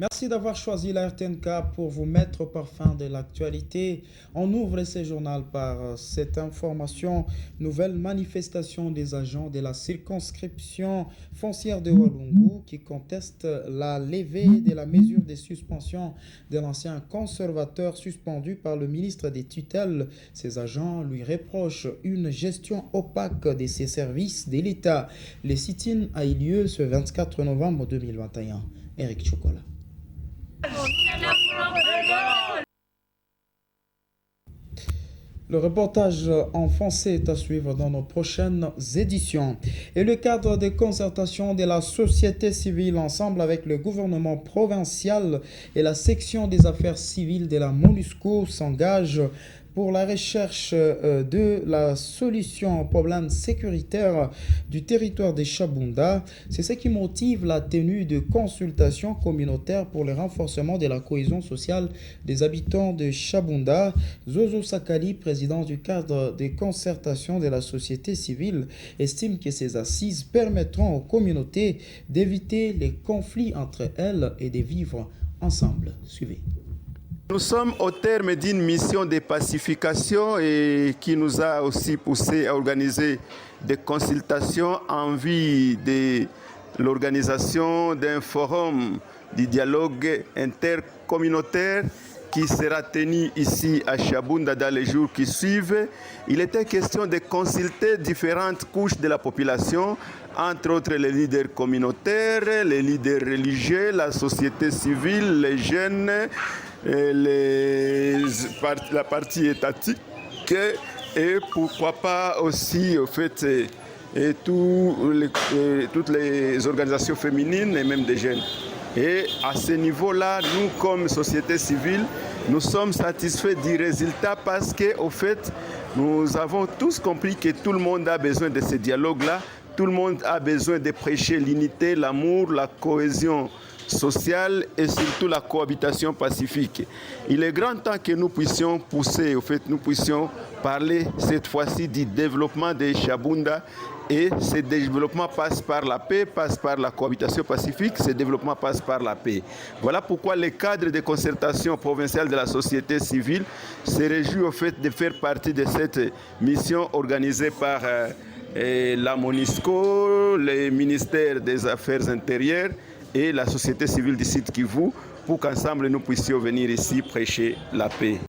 Merci d'avoir choisi la RTNK pour vous mettre au parfum de l'actualité. On ouvre ce journal par cette information. Nouvelle manifestation des agents de la circonscription foncière de Walungu qui contestent la levée de la mesure de suspension de l'ancien conservateur suspendu par le ministre des tutelles. Ces agents lui reprochent une gestion opaque de ses services de l'État. Le sit-in a eu lieu ce 24 novembre 2021. Eric Chocolat. Le reportage en français est à suivre dans nos prochaines éditions. Et le cadre de concertation de la société civile ensemble avec le gouvernement provincial et la section des affaires civiles de la MONUSCO s'engage pour la recherche de la solution au problème sécuritaire du territoire de Chabunda. C'est ce qui motive la tenue de consultations communautaires pour le renforcement de la cohésion sociale des habitants de Chabunda. Zozo Sakali, président du cadre de concertation de la société civile, estime que ces assises permettront aux communautés d'éviter les conflits entre elles et de vivre ensemble. Suivez. Nous sommes au terme d'une mission de pacification et qui nous a aussi poussé à organiser des consultations en vue de l'organisation d'un forum de dialogue intercommunautaire qui sera tenu ici à Chabunda dans les jours qui suivent. Il était question de consulter différentes couches de la population, entre autres les leaders communautaires, les leaders religieux, la société civile, les jeunes, la partie étatique et pourquoi pas aussi au fait toutes les organisations féminines et même des jeunes. Et à ce niveau-là, nous comme société civile, nous sommes satisfaits du résultat parce qu'au fait, nous avons tous compris que tout le monde a besoin de ce dialogue-là, tout le monde a besoin de prêcher l'unité, l'amour, la cohésion sociale et surtout la cohabitation pacifique. Il est grand temps que nous puissions pousser, au fait, nous puissions parler cette fois-ci du développement de Chabunda. Et ce développement passe par la paix, passe par la cohabitation pacifique, ce développement passe par la paix. Voilà pourquoi le cadre de concertation provinciale de la société civile se réjouit au fait de faire partie de cette mission organisée par la MONUSCO, le ministère des Affaires intérieures et la société civile du Sud Kivu pour qu'ensemble nous puissions venir ici prêcher la paix.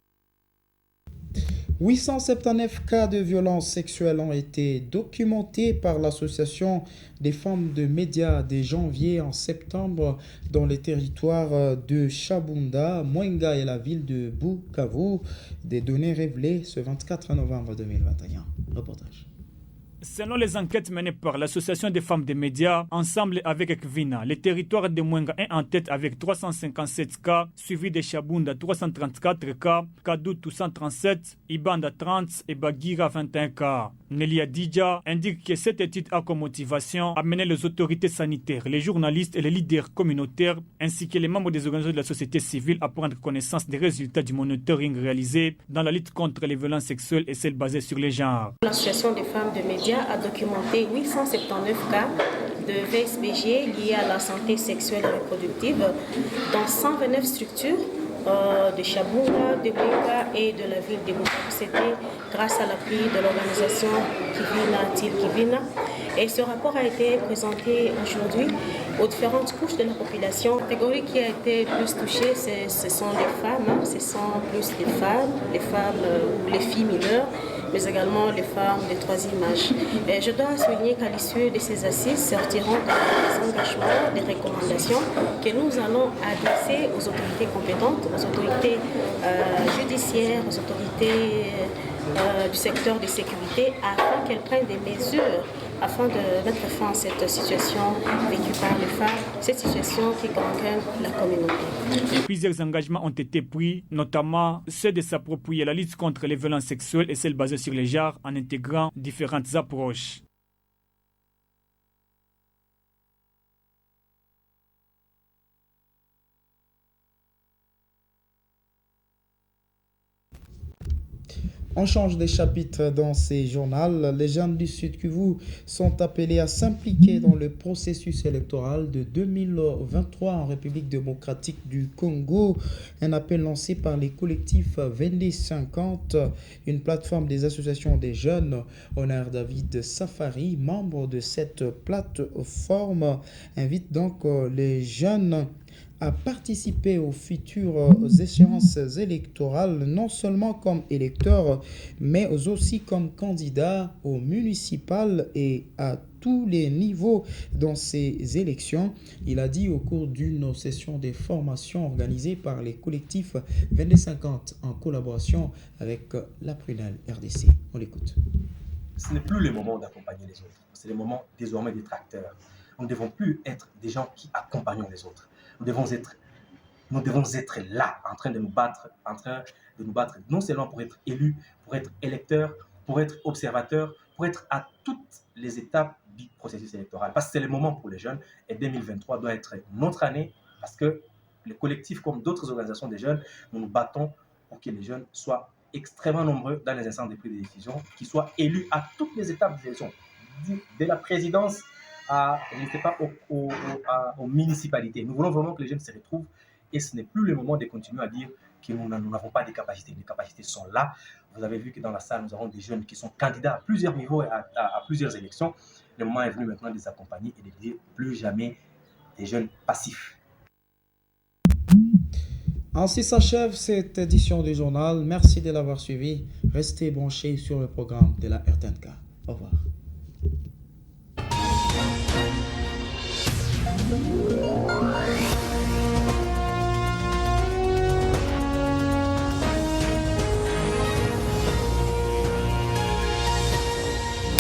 879 cas de violences sexuelles ont été documentés par l'association des femmes de médias de janvier en septembre dans les territoires de Chabunda, Mwenga et la ville de Bukavu. Des données révélées ce 24 novembre 2021. Reportage. Selon les enquêtes menées par l'Association des femmes des médias, ensemble avec Ekvina, le territoire de Mwenga est en tête avec 357 cas, suivi de Chabunda 334 cas, Kadoutou 137, Ibanda 30 et Bagira 21 cas. Nelia Dija indique que cette étude a comme motivation amener les autorités sanitaires, les journalistes et les leaders communautaires, ainsi que les membres des organisations de la société civile à prendre connaissance des résultats du monitoring réalisé dans la lutte contre les violences sexuelles et celles basées sur les genres. L'Association des femmes de médias a documenté 879 cas de VSBG liés à la santé sexuelle et reproductive dans 129 structures de Chabunda, de Mwenga et de la ville de Bukavu. C'était grâce à l'appui de l'organisation Kivina. Et ce rapport a été présenté aujourd'hui aux différentes couches de la population. La catégorie qui a été plus touchée, ce sont les femmes, ce sont plus les filles mineures, mais également les femmes de troisième âge. Et je dois souligner qu'à l'issue de ces assises sortiront des engagements, des recommandations que nous allons adresser aux autorités compétentes, aux autorités judiciaires, aux autorités du secteur de sécurité, afin qu'elles prennent des mesures afin de mettre fin à cette situation vécue par les femmes, cette situation qui gangrène la communauté. Plusieurs engagements ont été pris, notamment ceux de s'approprier la lutte contre les violences sexuelles et celles basées sur les genres en intégrant différentes approches. On change de chapitre dans ces journaux. Les jeunes du Sud Kivu sont appelés à s'impliquer dans le processus électoral de 2023 en République démocratique du Congo. Un appel lancé par les collectifs 2250, une plateforme des associations des jeunes. Honneur David Safari, membre de cette plateforme, invite donc les jeunes à participer aux futures échéances électorales, non seulement comme électeurs, mais aussi comme candidats aux municipales et à tous les niveaux dans ces élections. Il a dit au cours d'une session de formation organisée par les collectifs 2250 en collaboration avec la Prunelle RDC. On l'écoute. Ce n'est plus le moment d'accompagner les autres, c'est le moment désormais d'être acteurs. Nous ne devons plus être des gens qui accompagnent les autres. Nous devons être là, en train de nous battre, non seulement pour être élus, pour être électeurs, pour être observateurs, pour être à toutes les étapes du processus électoral. Parce que c'est le moment pour les jeunes et 2023 doit être notre année parce que les collectifs comme d'autres organisations des jeunes, nous nous battons pour que les jeunes soient extrêmement nombreux dans les instances de prise de décision, qu'ils soient élus à toutes les étapes de l'élection, de la présidence je ne sais pas, aux municipalités. Nous voulons vraiment que les jeunes se retrouvent et ce n'est plus le moment de continuer à dire que nous n'avons pas de capacités. Les capacités sont là. Vous avez vu que dans la salle, nous avons des jeunes qui sont candidats à plusieurs niveaux et à plusieurs élections. Le moment est venu maintenant de les accompagner et de dire plus jamais des jeunes passifs. Ainsi s'achève cette édition du journal. Merci de l'avoir suivi. Restez branchés sur le programme de la RTNK. Au revoir.